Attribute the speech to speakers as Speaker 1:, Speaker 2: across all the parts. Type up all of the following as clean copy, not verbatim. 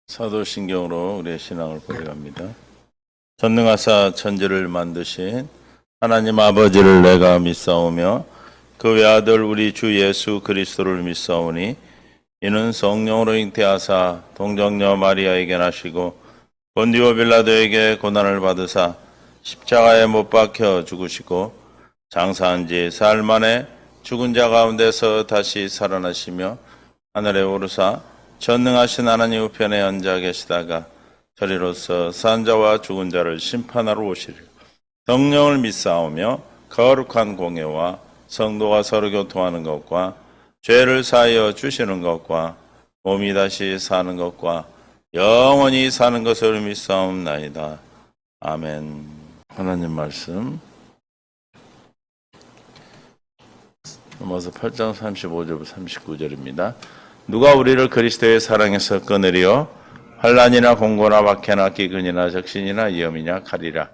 Speaker 1: 사도신경으로 우리의 신앙을 보여갑니다. 전능하사 천지를 만드신 하나님 아버지를 내가 믿사오며 그 외아들 우리 주 예수 그리스도를 믿사오니 이는 성령으로 잉태하사 동정녀 마리아에게 나시고 본디오 빌라도에게 고난을 받으사 십자가에 못 박혀 죽으시고 장사한 지 사흘 만에 죽은 자 가운데서 다시 살아나시며 하늘에 오르사 전능하신 하나님 우편에 앉아 계시다가 저리로서 산 자와 죽은 자를 심판하러 오시리라. 성령을 믿사오며 거룩한 공예와 성도가 서로 교통하는 것과 죄를 사하여 주시는 것과 몸이 다시 사는 것과 영원히 사는 것을 믿사옵나이다. 아멘. 하나님 말씀 넘어서 8장 35절부터 39절입니다. 누가 우리를 그리스도의 사랑에서 꺼내려 환난이나 공고나 박해나 기근이나 적신이나 위험이냐 칼이라.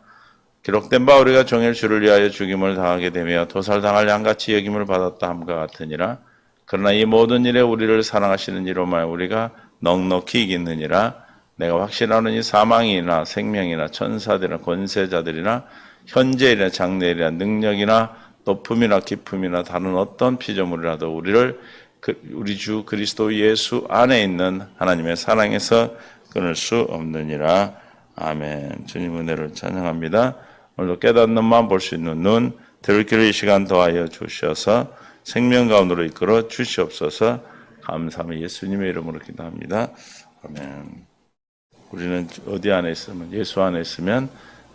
Speaker 1: 기록된 바 우리가 종일 주를 위하여 죽임을 당하게 되며 도살당할 양같이 여김을 받았다 함과 같으니라. 그러나 이 모든 일에 우리를 사랑하시는 이로만 우리가 넉넉히 이기느니라. 내가 확신하노니 사망이나 생명이나 천사들이나 권세자들이나 현재일이나 장래일이나 능력이나 높음이나 깊음이나 다른 어떤 피조물이라도 우리를 우리 주 그리스도 예수 안에 있는 하나님의 사랑에서 끊을 수 없느니라. 아멘. 주님 은혜를 찬양합니다. 오늘도 깨닫는 마음 볼 수 있는 눈, 들을 길을 이 시간 더하여 주셔서 생명 가운데로 이끌어 주시옵소서. 감사하며 예수님의 이름으로 기도합니다. 아멘. 우리는 어디 안에 있으면, 예수 안에 있으면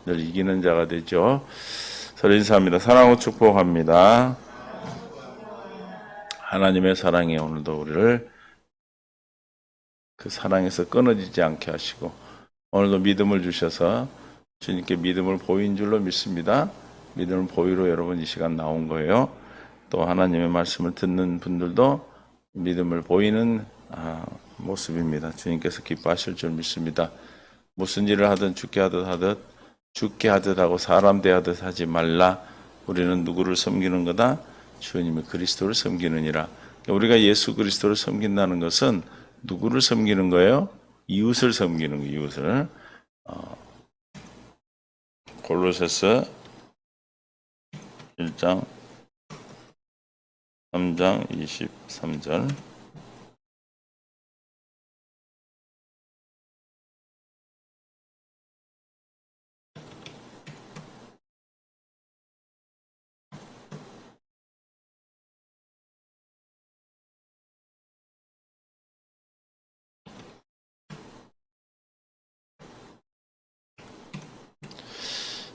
Speaker 1: 늘 이기는 자가 되죠. 서로 인사합니다. 사랑하고 축복합니다. 하나님의 사랑이 오늘도 우리를 그 사랑에서 끊어지지 않게 하시고 오늘도 믿음을 주셔서 주님께 믿음을 보인 줄로 믿습니다. 믿음을 보이로 여러분 이 시간 나온 거예요. 또 하나님의 말씀을 듣는 분들도 믿음을 보이는 모습입니다. 주님께서 기뻐하실 줄 믿습니다. 무슨 일을 하든 죽게 하듯 하고 사람 대하듯 하지 말라. 우리는 누구를 섬기는 거다? 주님이 그리스도를 섬기느니라. 우리가 예수 그리스도를 섬긴다는 것은 누구를 섬기는 거예요? 이웃을 섬기는 거예요. 이웃을. 골로새서 1장 3장 23절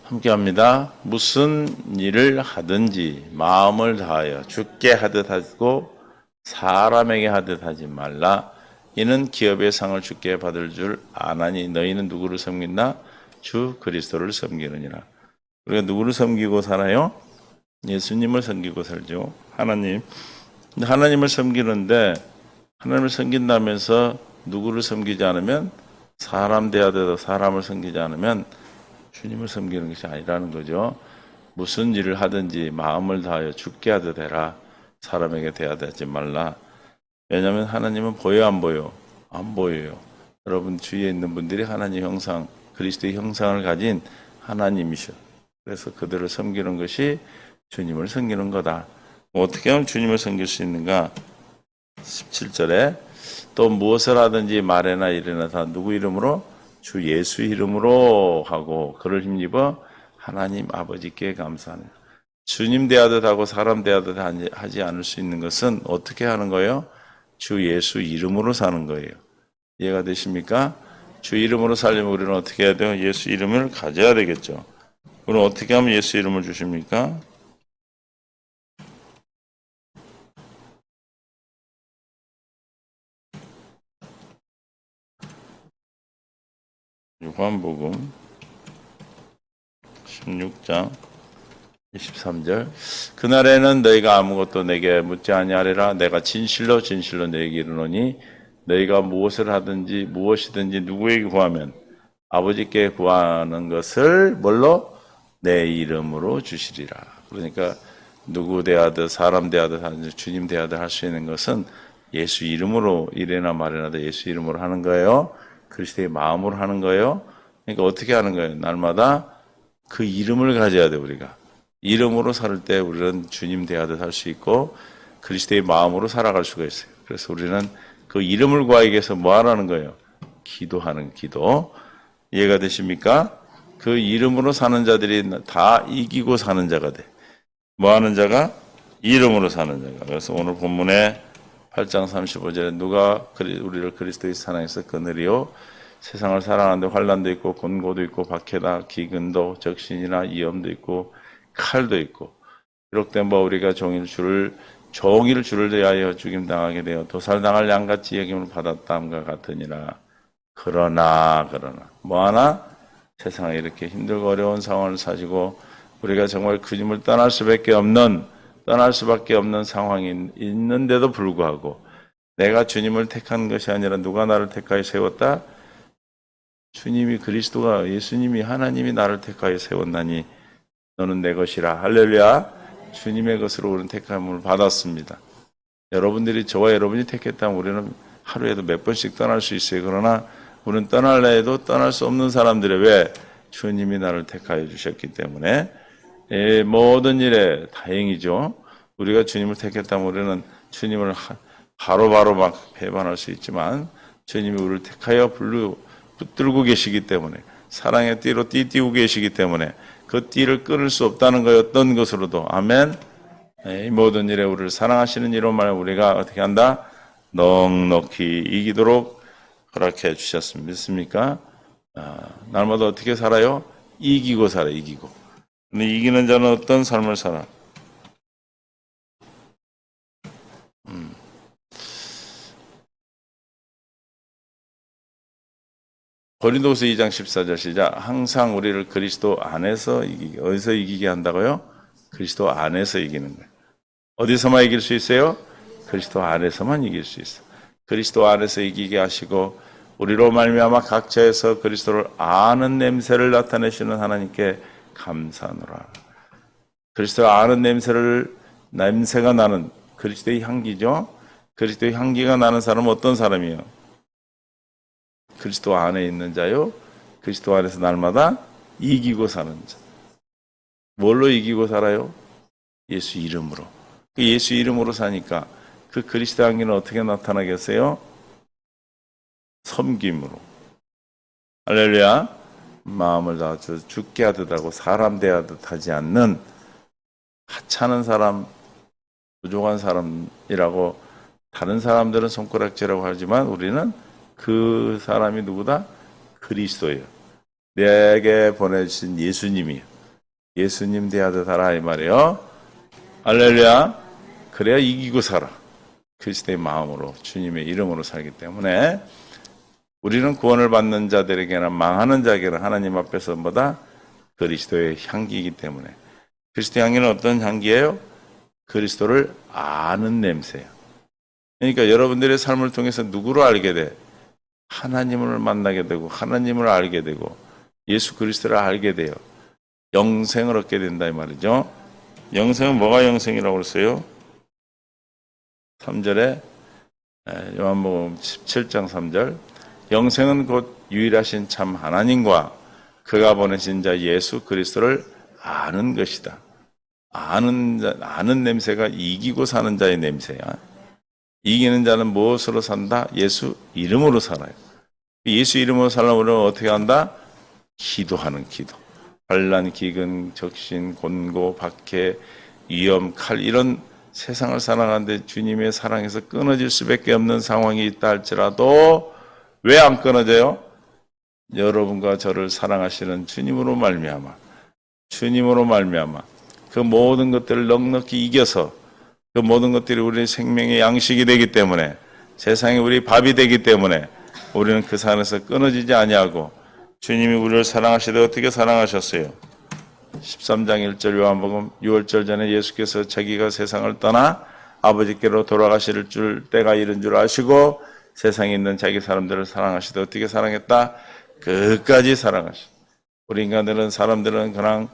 Speaker 1: 함께합니다. 무슨 일을 하든지 마음을 다하여 주께 하듯 하고 사람에게 하듯 하지 말라. 이는 기업의 상을 주께 받을 줄 아나니 너희는 누구를 섬긴다? 주 그리스도를 섬기느니라. 우리가 누구를 섬기고 살아요? 예수님을 섬기고 살죠. 하나님을 섬기는데 하나님을 섬긴다면서 누구를 섬기지 않으면 사람 대하듯 사람을 섬기지 않으면 주님을 섬기는 것이 아니라는 거죠. 무슨 일을 하든지 마음을 다하여 주께 하듯 해라. 사람에게 대하지 말라. 왜냐하면 하나님은 보여 안 보여? 안 보여요. 여러분 주위에 있는 분들이 하나님 형상, 그리스도의 형상을 가진 하나님이셔. 그래서 그들을 섬기는 것이 주님을 섬기는 거다. 어떻게 하면 주님을 섬길 수 있는가? 17절에 또 무엇을 하든지 말에나 일에나 다 누구 이름으로? 주 예수 이름으로 하고 그를 힘입어 하나님 아버지께 감사하는. 주님 대하듯 하고 사람 대하듯 하지 않을 수 있는 것은 어떻게 하는 거예요? 주 예수 이름으로 사는 거예요. 이해가 되십니까? 주 이름으로 살려면 우리는 어떻게 해야 돼요? 예수 이름을 가져야 되겠죠. 그럼 어떻게 하면 예수 이름을 주십니까? 요한복음 16장 23절 그날에는 너희가 아무것도 내게 묻지 아니하리라. 내가 진실로 너희에게 이르노니 너희가 무엇을 하든지 무엇이든지 누구에게 구하면 아버지께 구하는 것을 뭘로? 내 이름으로 주시리라. 그러니까 누구 대하듯 사람 대하듯 주님 대하듯 할 수 있는 것은 예수 이름으로 이래나 말이나 예수 이름으로 하는 거예요. 그리스도의 마음으로 하는 거예요. 그러니까 어떻게 하는 거예요? 날마다 그 이름을 가져야 돼, 우리가. 이름으로 살 때 우리는 주님 대하듯 할 수 있고 그리스도의 마음으로 살아갈 수가 있어요. 그래서 우리는 그 이름을 구하기 위해서 뭐 하라는 거예요? 기도하는 기도. 이해가 되십니까? 그 이름으로 사는 자들이 다 이기고 사는 자가 돼. 뭐 하는 자가? 이름으로 사는 자가. 그래서 오늘 본문에 8장 35절에 누가 우리를 그리스도의 사랑에서 끊으리요? 세상을 사랑하는데 환난도 있고 곤고도 있고 박해다 기근도 적신이나 위험도 있고 칼도 있고 기록된 바 우리가 종일 주를 대하여 죽임당하게 되어 도살당할 양같이 여김을 받았다함과 같으니라. 그러나 뭐하나? 세상에 이렇게 힘들고 어려운 상황을 사시고 우리가 정말 주님을 떠날 수밖에 없는 상황이 있는데도 불구하고 내가 주님을 택한 것이 아니라 누가 나를 택하여 세웠다? 주님이 그리스도가 예수님이 하나님이 나를 택하여 세웠나니 너는 내 것이라. 할렐루야. 주님의 것으로 우리는 택함을 받았습니다. 여러분들이 저와 여러분이 택했다면 우리는 하루에도 몇 번씩 떠날 수 있어요. 그러나 우리는 떠날라 해도 떠날 수 없는 사람들의 왜? 주님이 나를 택하여 주셨기 때문에 모든 일에 다행이죠. 우리가 주님을 택했다면 우리는 주님을 바로바로 막 배반할 수 있지만 주님이 우리를 택하여 붙들고 계시기 때문에 사랑의 띠로 띠띠고 계시기 때문에 그 띠를 끊을 수 없다는 거였던 것으로도 아멘. 이 모든 일에 우리를 사랑하시는 이로 말해 우리가 어떻게 한다? 넉넉히 이기도록 허락해 주셨습니다. 믿습니까? 날마다 어떻게 살아요? 이기고 살아, 이기고. 근데 이기는 자는 어떤 삶을 살아? 고린도후서 2장 14절 시작. 항상 우리를 그리스도 안에서 이기게. 어디서 이기게 한다고요? 그리스도 안에서 이기는 거예요. 어디서만 이길 수 있어요? 그리스도 안에서만 이길 수 있어요. 그리스도 안에서 이기게 하시고 우리로 말미암아 각처에서 그리스도를 아는 냄새를 나타내시는 하나님께 감사하노라. 그리스도를 아는 냄새가 나는 그리스도의 향기죠. 그리스도의 향기가 나는 사람은 어떤 사람이에요? 그리스도 안에 있는 자요. 그리스도 안에서 날마다 이기고 사는 자. 뭘로 이기고 살아요? 예수 이름으로. 그 예수 이름으로 사니까 그 그리스도 향기는 어떻게 나타나겠어요? 섬김으로. 할렐루야. 마음을 다 죽게 하듯 하고 사람 대하듯 하지 않는 하찮은 사람, 부족한 사람이라고 다른 사람들은 손가락질이라고 하지만 우리는 그 사람이 누구다? 그리스도예요. 내게 보내주신 예수님이에요. 예수님 대하듯 하라 이 말이에요. 할렐루야. 그래야 이기고 살아. 그리스도의 마음으로 주님의 이름으로 살기 때문에 우리는 구원을 받는 자들에게나 망하는 자에게나 하나님 앞에서 뭐다? 그리스도의 향기이기 때문에. 그리스도의 향기는 어떤 향기예요? 그리스도를 아는 냄새예요. 그러니까 여러분들의 삶을 통해서 누구를 알게 돼? 하나님을 만나게 되고 하나님을 알게 되고 예수 그리스도를 알게 돼요. 영생을 얻게 된다 이 말이죠. 영생은 뭐가 영생이라고 그랬어요? 3절에 요한복음 17장 3절 영생은 곧 유일하신 참 하나님과 그가 보내신 자 예수 그리스도를 아는 것이다. 아는 냄새가 이기고 사는 자의 냄새야. 이기는 자는 무엇으로 산다? 예수 이름으로 살아요. 예수 이름으로 살려면 어떻게 한다? 기도하는 기도. 환난, 기근, 적신, 곤고, 박해, 위험, 칼 이런 세상을 살아가는데 주님의 사랑에서 끊어질 수밖에 없는 상황이 있다 할지라도 왜 안 끊어져요? 여러분과 저를 사랑하시는 주님으로 말미암아 그 모든 것들을 넉넉히 이겨서 그 모든 것들이 우리의 생명의 양식이 되기 때문에 세상에 우리 밥이 되기 때문에 우리는 그 산에서 끊어지지 아니하고 주님이 우리를 사랑하시되 어떻게 사랑하셨어요? 13장 1절 요한복음 6월절 전에 예수께서 자기가 세상을 떠나 아버지께로 돌아가실 때가 이른 줄 아시고 세상에 있는 자기 사람들을 사랑하시되 어떻게 사랑했다? 끝까지 사랑하시다. 우리 인간들은 사람들은 그냥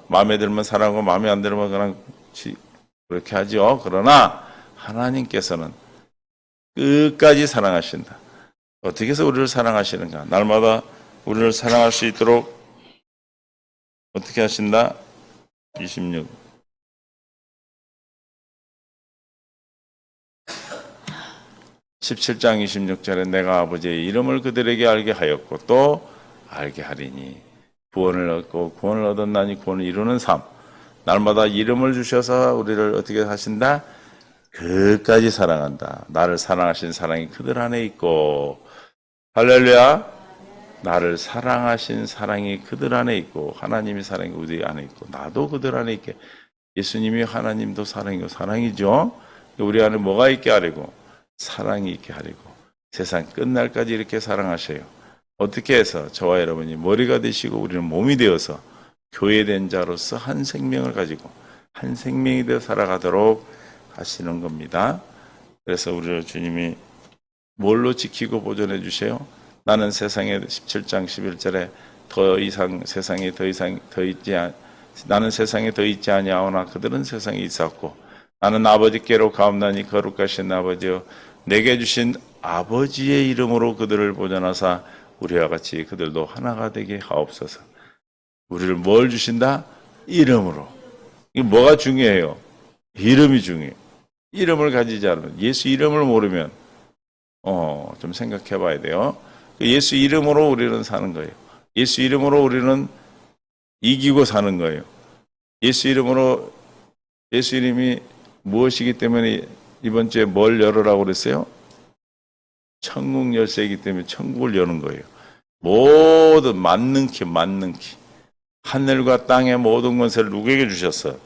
Speaker 1: 마음에 들면 사랑하고 마음에 안 들면 그냥 그렇게 하죠. 그러나 하나님께서는 끝까지 사랑하신다. 어떻게 해서 우리를 사랑하시는가? 날마다 우리를 사랑할 수 있도록 어떻게 하신다? 26. 17장 26절에 내가 아버지의 이름을 그들에게 알게 하였고 또 알게 하리니 구원을 얻고 구원을 얻었나니 구원을 이루는 삶. 날마다 이름을 주셔서 우리를 어떻게 하신다? 끝까지 사랑한다. 나를 사랑하신 사랑이 그들 안에 있고 할렐루야. 나를 사랑하신 사랑이 그들 안에 있고 하나님의 사랑이 우리 안에 있고 나도 그들 안에 있게 예수님이 하나님도 사랑이고 사랑이죠. 우리 안에 뭐가 있게 하려고? 사랑이 있게 하려고 세상 끝날까지 이렇게 사랑하셔요. 어떻게 해서 저와 여러분이 머리가 되시고 우리는 몸이 되어서 교회된 자로서 한 생명을 가지고 한 생명이 되어 살아가도록 하시는 겁니다. 그래서 우리를 주님이 뭘로 지키고 보존해 주세요? 나는 세상에 17장 11절에 더 이상 세상에 나는 세상에 더 있지 아니하오나 그들은 세상에 있었고 나는 아버지께로 가옵나니 거룩하신 아버지여 내게 주신 아버지의 이름으로 그들을 보존하사 우리와 같이 그들도 하나가 되게 하옵소서. 우리를 뭘 주신다? 이름으로. 이게 뭐가 중요해요? 이름이 중요해요. 이름을 가지지 않으면 예수 이름을 모르면 좀 생각해 봐야 돼요. 예수 이름으로 우리는 사는 거예요. 예수 이름으로 우리는 이기고 사는 거예요. 예수 이름으로 예수 이름이 무엇이기 때문에 이번 주에 뭘 열으라고 그랬어요? 천국 열쇠이기 때문에 천국을 여는 거예요. 모든 만능 키 하늘과 땅의 모든 권세를 누구에게 주셨어?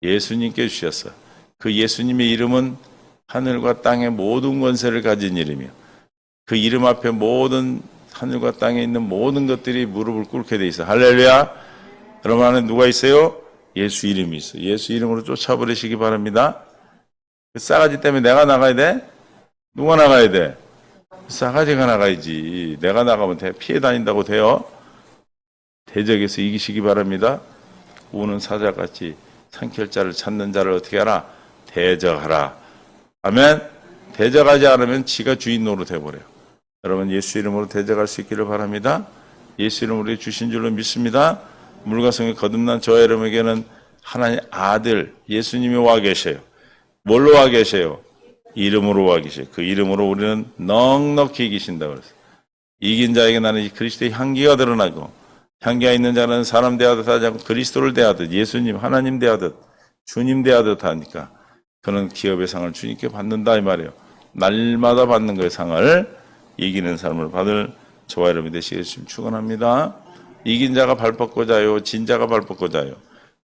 Speaker 1: 예수님께 주셨어. 그 예수님의 이름은 하늘과 땅의 모든 권세를 가진 이름이요. 그 이름 앞에 모든 하늘과 땅에 있는 모든 것들이 무릎을 꿇게 돼 있어. 할렐루야. 여러분 안에 누가 있어요? 예수 이름이 있어요. 예수 이름으로 쫓아버리시기 바랍니다. 그 싸가지 때문에 내가 나가야 돼? 누가 나가야 돼? 싸가지가 나가야지. 내가 나가면 피해 다닌다고 돼요? 대적에서 이기시기 바랍니다. 우는 사자같이 상킬자를 찾는 자를 어떻게 하라? 대적하라. 아멘. 대적하지 않으면 지가 주인 노릇 해버려요. 여러분 예수 이름으로 대적할 수 있기를 바랍니다. 예수 이름으로 주신 줄로 믿습니다. 물과 성에 거듭난 저와 여러분에게는 하나님 아들 예수님이 와 계셔요. 뭘로 와 계셔요? 이름으로 와 계셔요. 그 이름으로 우리는 넉넉히 이기신다 그랬어요. 이긴 자에게 나는 그리스도의 향기가 드러나고 향기가 있는 자는 사람 대하듯 하지 않고 그리스도를 대하듯 예수님 하나님 대하듯 주님 대하듯 하니까 그는 기업의 상을 주님께 받는다 이 말이에요. 날마다 받는 거예요. 상을 이기는 삶을 받을 저와 여러분이 되시겠습니다. 축원합니다. 이긴 자가 발 뻗고 자요. 진 자가 발 뻗고 자요.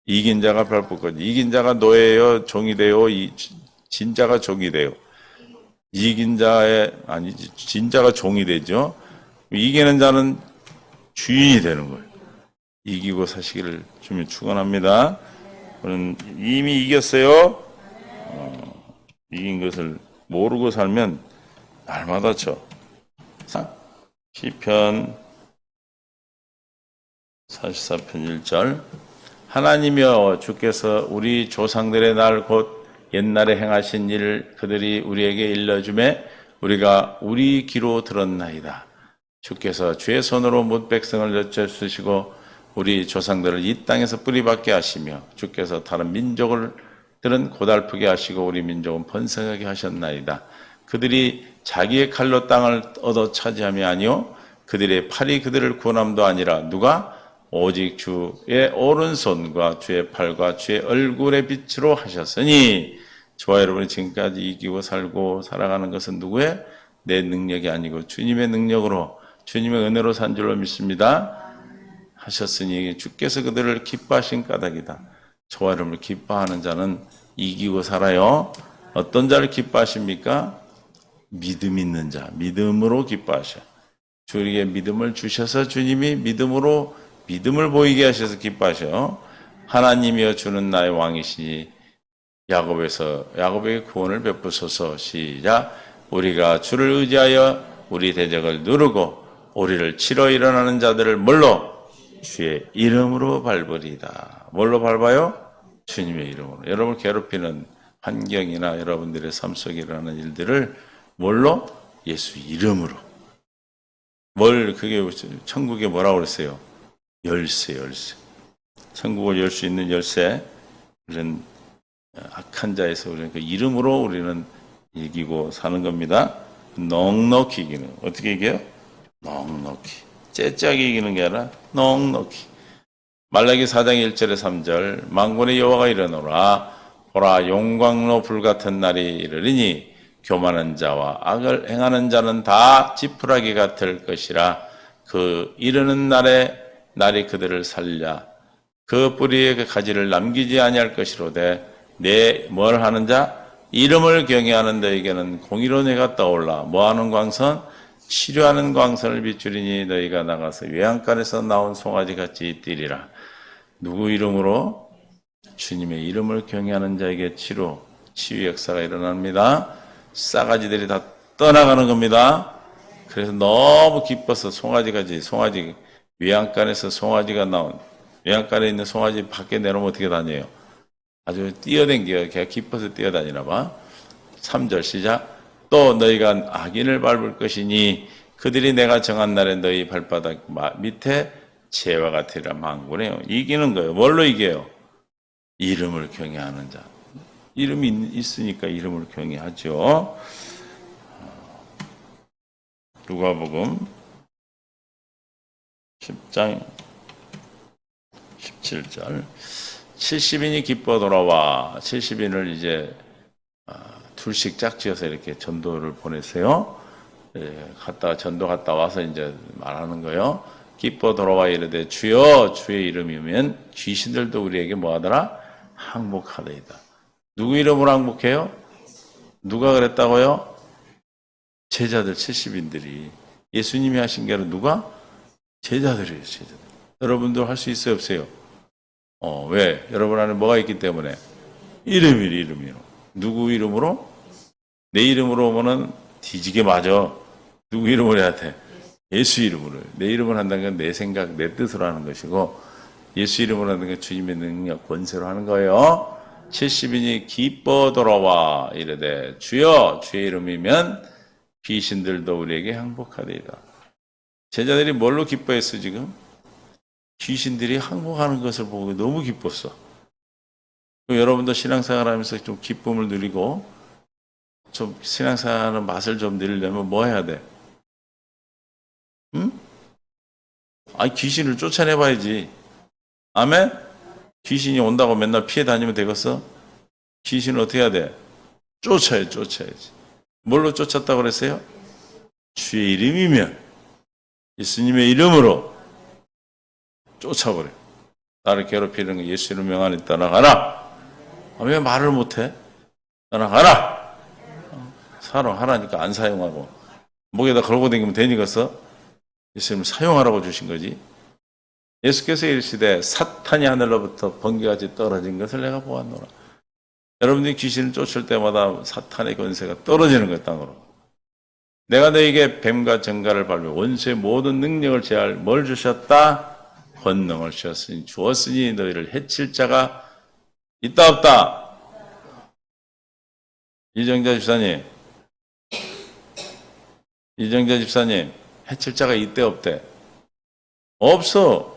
Speaker 1: 이긴 자가 발 뻗고 이긴 자가 노예요. 종이 되요. 진 자가 종이 돼요. 이긴 자의 아니지 진 자가 종이 되죠. 이기는 자는 주인이 되는 거예요. 이기고 사시기를 주님 축원합니다. 저는 이미 이겼어요. 이긴 것을 모르고 살면 날마다 시편 44편 1절 하나님이여 주께서 우리 조상들의 날 곧 옛날에 행하신 일을 그들이 우리에게 일러주매 우리가 우리 귀로 들었나이다. 주께서 주의 손으로 뭇 백성을 여쭤주시고 우리 조상들을 이 땅에서 뿌리박게 하시며 주께서 다른 민족들은 고달프게 하시고 우리 민족은 번성하게 하셨나이다. 그들이 자기의 칼로 땅을 얻어 차지함이 아니요 그들의 팔이 그들을 구원함도 아니라 누가? 오직 주의 오른손과 주의 팔과 주의 얼굴의 빛으로 하셨으니 저와 여러분이 지금까지 이기고 살고 살아가는 것은 누구의? 내 능력이 아니고 주님의 능력으로 주님의 은혜로 산 줄로 믿습니다. 하셨으니 주께서 그들을 기뻐하신 까닭이다. 저와 여러분을 기뻐하는 자는 이기고 살아요. 어떤 자를 기뻐하십니까? 믿음 있는 자, 믿음으로 기뻐하셔. 주에게 믿음을 주셔서 주님이 믿음을 보이게 하셔서 기뻐하셔. 하나님이여 주는 나의 왕이시니 야곱에게 구원을 베푸소서. 시작. 우리가 주를 의지하여 우리 대적을 누르고 우리를 치러 일어나는 자들을 뭘로? 주의 이름으로 밟으리다. 뭘로 밟아요? 주님의 이름으로. 여러분을 괴롭히는 환경이나 여러분들의 삶 속에 일어나는 일들을 뭘로? 예수 이름으로. 그게 천국에 뭐라고 그랬어요? 열쇠. 천국을 열 수 있는 열쇠. 이런 악한 자에서 우리는 그 이름으로 우리는 이기고 사는 겁니다. 넉넉히 이기는. 어떻게 이겨요? 넉넉히. 째짜게 이기는 게 아니라 넉넉히. 말라기 4장 1절에 3절 만군의 여호와가 이르노라 보라 용광로 불같은 날이 이르리니 교만한 자와 악을 행하는 자는 다 지푸라기가 될 것이라 그 이르는 날이 그들을 살려 그 뿌리에 그 가지를 남기지 아니할 것이로되 내 뭘 하는 자 이름을 경외하는 너에게는 공의로운 해가 떠올라 뭐하는 광선 치료하는 광선을 비추리니 너희가 나가서 외양간에서 나온 송아지같이 뛰리라. 누구 이름으로? 주님의 이름을 경외하는 자에게 치유 역사가 일어납니다. 싸가지들이 다 떠나가는 겁니다. 그래서 너무 기뻐서 송아지 외양간에서 송아지가 나온 외양간에 있는 송아지 밖에 내놓으면 어떻게 다녀요? 아주 뛰어댕겨요. 걔가 기뻐서 뛰어다니나 봐. 3절 시작. 또 너희가 악인을 밟을 것이니 그들이 내가 정한 날에 너희 발바닥 밑에 재와 같으리라. 망군해요. 이기는 거예요. 뭘로 이겨요? 이름을 경외하는 자. 이름이 있으니까 이름을 경외하죠. 누가복음 10장 17절 70인이 기뻐 돌아와 70인을 이제 둘씩 짝지어서 이렇게 전도를 보냈어요. 전도 갔다 와서 이제 말하는 거예요. 기뻐 돌아와 이르되 주여 주의 이름이면 귀신들도 우리에게 뭐하더라? 항복하더이다. 누구 이름으로 항복해요? 누가 그랬다고요? 제자들 70인들이. 예수님이 하신 게 아니라 누가? 제자들이에요. 제자들. 여러분도 할 수 있어요 없어요? 왜? 여러분 안에 뭐가 있기 때문에? 이름이요. 누구 이름으로? 내 이름으로 오면은 뒤지게 맞아. 누구 이름으로 해야 돼? 예수 이름으로. 내 이름을 한다는 건 내 생각, 내 뜻으로 하는 것이고 예수 이름으로 하는 건 주님의 능력, 권세로 하는 거예요. 70인이 기뻐 돌아와 이르되 주여 주의 이름이면 귀신들도 우리에게 항복하리이다. 제자들이 뭘로 기뻐했어 지금? 귀신들이 항복하는 것을 보고 너무 기뻤어. 여러분도 신앙생활 하면서 좀 기쁨을 누리고 좀 신앙생활하는 맛을 좀 누리려면 뭐 해야 돼? 응? 귀신을 쫓아내봐야지. 아멘? 귀신이 온다고 맨날 피해 다니면 되겠어? 귀신을 어떻게 해야 돼? 쫓아야지. 뭘로 쫓았다고 그랬어요? 주의 이름이면 예수님의 이름으로 쫓아버려. 나를 괴롭히는 거 예수 이름 명하니 떠나가라. 왜 말을 못해? 떠나가라. 사용하라니까 안 사용하고 목에다 걸고 다니면 되니까서 예수님을 사용하라고 주신 거지. 예수께서 이르시되 사탄이 하늘로부터 번개같이 떨어진 것을 내가 보았노라. 여러분들이 귀신을 쫓을 때마다 사탄의 권세가 떨어지는 거예요. 땅으로. 내가 너에게 뱀과 정갈을 밟며 원수의 모든 능력을 제할 뭘 주셨다? 권능을 주었으니 너희를 해칠 자가 있다 없다? 이정자 집사님 해칠 자가 있대 없대? 없어.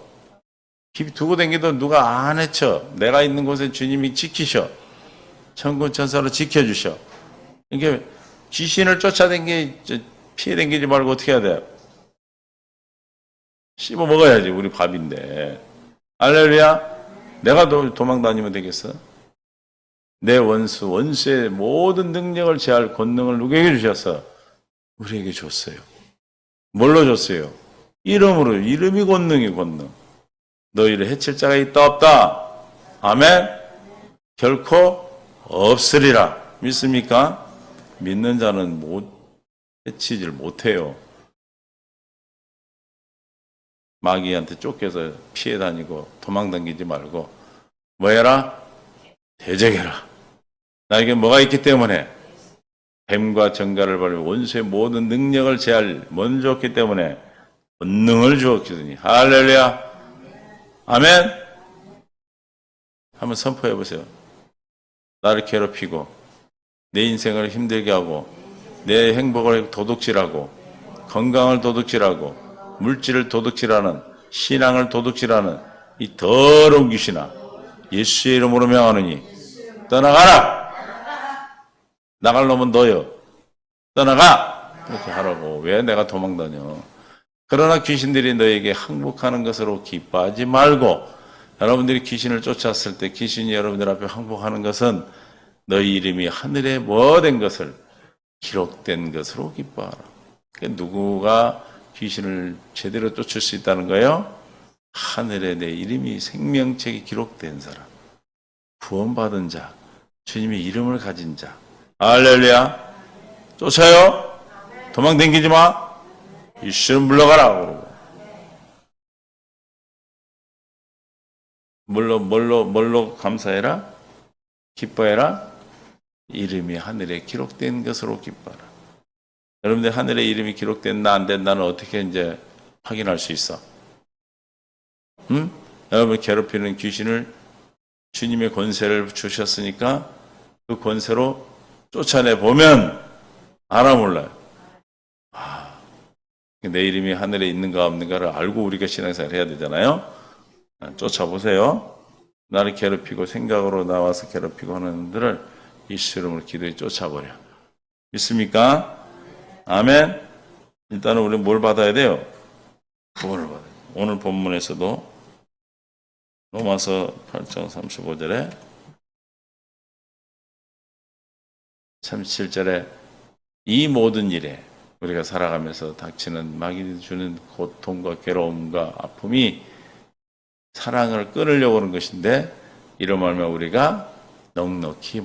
Speaker 1: 두고 댕기도 누가 안 해쳐. 내가 있는 곳에 주님이 지키셔. 천군 천사로 지켜주셔. 이게 귀신을 피해 댕기지 말고 어떻게 해야 돼? 씹어 먹어야지. 우리 밥인데. 할렐루야. 내가 도망 다니면 되겠어? 내 원수의 모든 능력을 제할 권능을 누구에게 주셔서? 우리에게 줬어요. 뭘로 줬어요? 이름으로. 이름이 권능. 너희를 해칠 자가 있다 없다? 아멘? 결코 없으리라. 믿습니까? 믿는 자는 해치질 못해요. 마귀한테 쫓겨서 피해 다니고 도망 다니지 말고 뭐 해라? 대적해라. 나에게 뭐가 있기 때문에? 뱀과 정갈을 밟으며 원수의 모든 능력을 제할 먼저 줬기 때문에 권능을 주었거든요. 할렐루야. 아멘. 한번 선포해 보세요. 나를 괴롭히고 내 인생을 힘들게 하고 내 행복을 도둑질하고 건강을 도둑질하고 물질을 도둑질하는, 신앙을 도둑질하는 이 더러운 귀신아, 예수의 이름으로 명하노니 떠나가라. 나갈 놈은 너요. 떠나가. 그렇게 하라고. 왜 내가 도망다녀. 그러나 귀신들이 너에게 항복하는 것으로 기뻐하지 말고, 여러분들이 귀신을 쫓았을 때 귀신이 여러분들 앞에 항복하는 것은 너희 이름이 하늘에 뭐된 것을 기록된 것으로 기뻐하라. 그러니까 누구가 귀신을 제대로 쫓을 수 있다는 거예요? 하늘에 내 이름이 생명책에 기록된 사람, 구원받은 자, 주님의 이름을 가진 자. 할렐루야. 쫓아요. 도망 댕기지 마. 이씨는 물러가라. 그러고. 뭘로 감사해라? 기뻐해라? 이름이 하늘에 기록된 것으로 기뻐하라. 여러분들 하늘에 이름이 기록됐나 안 됐나는 어떻게 이제 확인할 수 있어? 응? 여러분 괴롭히는 귀신을 주님의 권세를 주셨으니까 그 권세로 쫓아내 보면 알아 몰라요. 내 이름이 하늘에 있는가 없는가를 알고 우리가 신앙생활을 해야 되잖아요. 쫓아보세요. 나를 괴롭히고 생각으로 나와서 괴롭히고 하는 분들을 예수 이름으로 기도에 쫓아버려. 믿습니까? 아멘. 일단은 우리는 뭘 받아야 돼요? 구원을 받아야 돼요. 오늘 본문에서도 로마서 8장 35절에 37절에 이 모든 일에 우리가 살아가면서 닥치는 마귀 주는 고통과 괴로움과 아픔이 사랑을 끊으려고 하는 것인데 이런 말면 우리가 넉넉히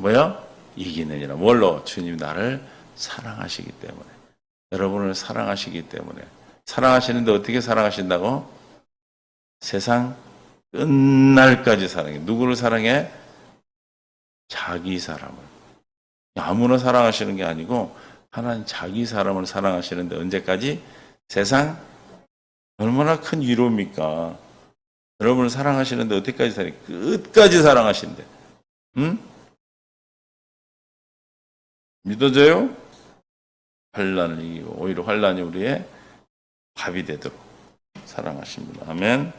Speaker 1: 이기느니라. 뭘로? 주님 나를 사랑하시기 때문에. 여러분을 사랑하시기 때문에. 사랑하시는데 어떻게 사랑하신다고? 세상 끝날까지 사랑해. 누구를 사랑해? 자기 사람을. 아무나 사랑하시는 게 아니고 하나님 자기 사람을 사랑하시는데 언제까지? 세상 얼마나 큰 위로입니까? 여러분을 사랑하시는데 어디까지 사랑해? 끝까지 사랑하신대. 응? 믿어져요? 환난을 이기고 오히려 환난이 우리의 밥이 되도록 사랑하십니다. 아멘.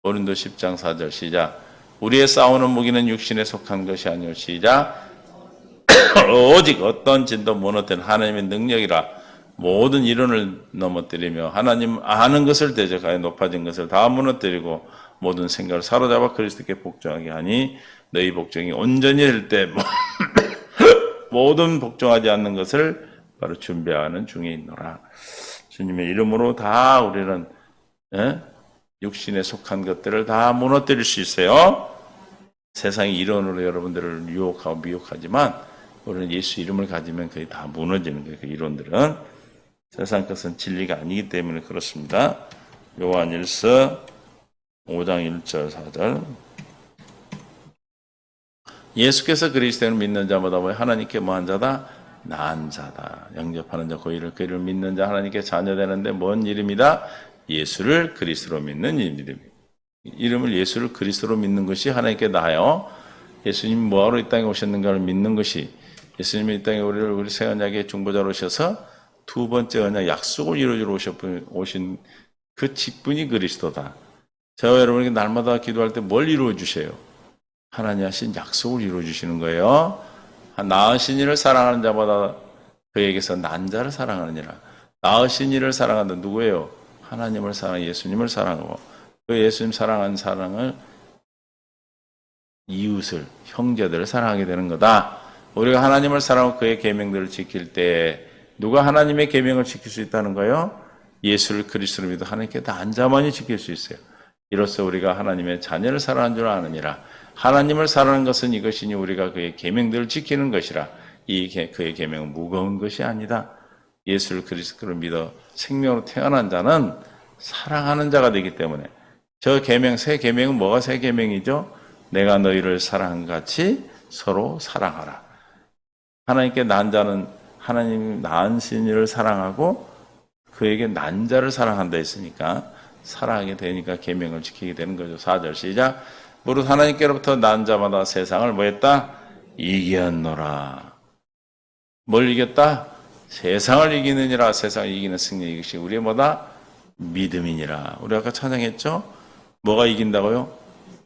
Speaker 1: 고린도 10장 4절 시작. 우리의 싸우는 무기는 육신에 속한 것이 아니오. 시작. 오직 어떤 진도 무너뜨린 하나님의 능력이라. 모든 이론을 넘어뜨리며 하나님 아는 것을 대적하여 높아진 것을 다 무너뜨리고 모든 생각을 사로잡아 그리스도께 복종하게 하니 너희 복종이 온전히 될 때 모든 복종하지 않는 것을 바로 준비하는 중에 있노라. 주님의 이름으로 다 우리는 육신에 속한 것들을 다 무너뜨릴 수 있어요. 세상의 이론으로 여러분들을 유혹하고 미혹하지만 우리는 예수 이름을 가지면 거의 다 무너지는 거예요. 그 이론들은 세상 것은 진리가 아니기 때문에 그렇습니다. 요한일서 5장 1절 4절 예수께서 그리스도를 믿는 자마다 하나님께 뭐한 자다? 나은 자다. 영접하는 자 고의를 그를 믿는 자 하나님께 자녀되는데 뭔 이름이다? 예수를 그리스도로 믿는 이름입니다. 이름을 예수를 그리스도로 믿는 것이 하나님께 나아요. 예수님이 뭐하러 이 땅에 오셨는가를 믿는 것이 예수님이 이 땅에 우리 새 언약의 중보자로 오셔서 두 번째 언약 약속을 이루어주러 오신 그 직분이 그리스도다. 저와 여러분에게 날마다 기도할 때 뭘 이루어 주세요? 하나님 하신 약속을 이루어 주시는 거예요. 나으신 이를 사랑하는 자마다 그에게서 난 자를 사랑하느니라. 나으신 이를 사랑한다. 누구예요? 하나님을 사랑, 예수님을 사랑하고 그 예수님 사랑한 사랑을 이웃을, 형제들을 사랑하게 되는 거다. 우리가 하나님을 사랑하고 그의 계명들을 지킬 때 누가 하나님의 계명을 지킬 수 있다는 거예요? 예수를 그리스도로 믿어 하나님께 난 자만이 지킬 수 있어요. 이로써 우리가 하나님의 자녀를 사랑하는 줄 아느니라. 하나님을 사랑하는 것은 이것이니 우리가 그의 계명들을 지키는 것이라. 그의 계명은 무거운 것이 아니다. 예수를 그리스도로 믿어 생명으로 태어난 자는 사랑하는 자가 되기 때문에 저 계명, 새 계명은 뭐가 새 계명이죠? 내가 너희를 사랑한 같이 서로 사랑하라. 하나님께 난 자는 하나님 낳으신 이를 사랑하고 그에게 난 자를 사랑한다 했으니까 사랑하게 되니까 계명을 지키게 되는 거죠. 4절 시작. 무릇 하나님께로부터 난 자마다 세상을 뭐 했다? 이겼노라. 뭘 이겼다? 세상을 이기느니라. 세상을 이기는 승리, 이것이 우리의 뭐다? 믿음이니라. 우리 아까 찬양했죠? 뭐가 이긴다고요?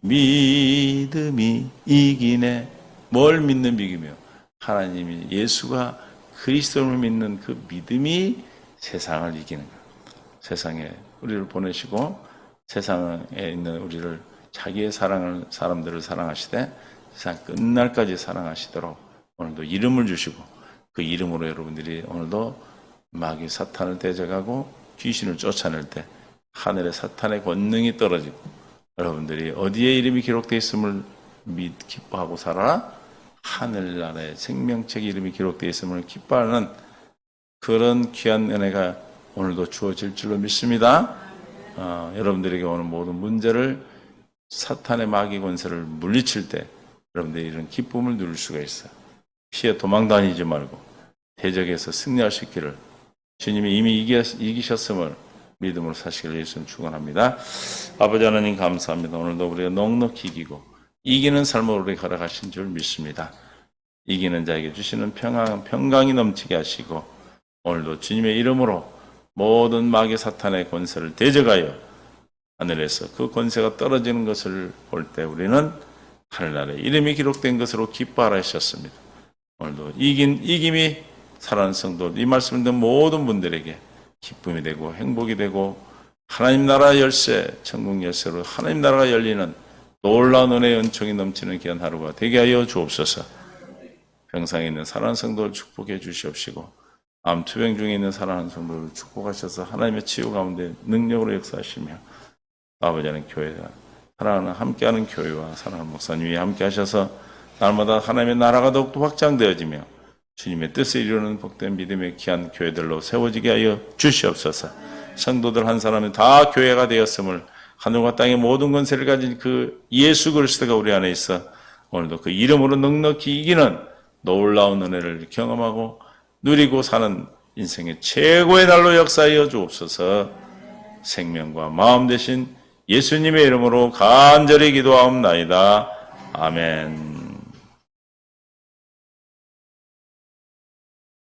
Speaker 1: 믿음이 이기네. 뭘 믿는 믿음이요? 하나님이 예수가 그리스도를 믿는 그 믿음이 세상을 이기는 거예요. 세상에 우리를 보내시고 세상에 있는 우리를 자기의 사람들을 사랑하시되 세상 끝날까지 사랑하시도록 오늘도 이름을 주시고 그 이름으로 여러분들이 오늘도 마귀 사탄을 대적하고 귀신을 쫓아낼 때 하늘의 사탄의 권능이 떨어지고 여러분들이 어디에 이름이 기록되어 있음을 기뻐하고 살아라. 하늘나라의 생명책 이름이 기록되어 있음을 기뻐하는 그런 귀한 은혜가 오늘도 주어질 줄로 믿습니다. 여러분들에게 오는 모든 문제를 사탄의 마귀 권세를 물리칠 때 여러분들이 이런 기쁨을 누릴 수가 있어요. 피해 도망 다니지 말고 대적에서 승리할 수 있기를 주님이 이미 이기셨음을 믿음으로 사시기를 예수님 축원합니다. 아버지 하나님 감사합니다. 오늘도 우리가 넉넉히 이기고 이기는 삶을 우리 걸어가신 줄 믿습니다. 이기는 자에게 주시는 평강이 넘치게 하시고 오늘도 주님의 이름으로 모든 마귀 사탄의 권세를 대적하여 하늘에서 그 권세가 떨어지는 것을 볼 때 우리는 하늘나라에 이름이 기록된 것으로 기뻐하라 하셨습니다. 오늘도 이김이 살아난 성도 이 말씀을 듣는 모든 분들에게 기쁨이 되고 행복이 되고 하나님 나라 열쇠, 천국 열쇠로 하나님 나라가 열리는 놀라운 은혜의 은총이 넘치는 귀한 하루가 되게 하여 주옵소서. 병상에 있는 살아난 성도를 축복해 주시옵시고 암투병 중에 있는 살아난 성도를 축복하셔서 하나님의 치유 가운데 능력으로 역사하시며 아버지 하나님 교회가 사랑하는 함께하는 교회와 사랑하는 목사님이 함께하셔서 날마다 하나님의 나라가 더욱더 확장되어지며 주님의 뜻을 이루는 복된 믿음의 귀한 교회들로 세워지게 하여 주시옵소서. 성도들 한 사람이 다 교회가 되었음을 하늘과 땅의 모든 권세를 가진 그 예수 그리스도가 우리 안에 있어 오늘도 그 이름으로 넉넉히 이기는 놀라운 은혜를 경험하고 누리고 사는 인생의 최고의 날로 역사하여 주옵소서. 생명과 마음 되신 예수님의 이름으로 간절히 기도하옵나이다. 아멘.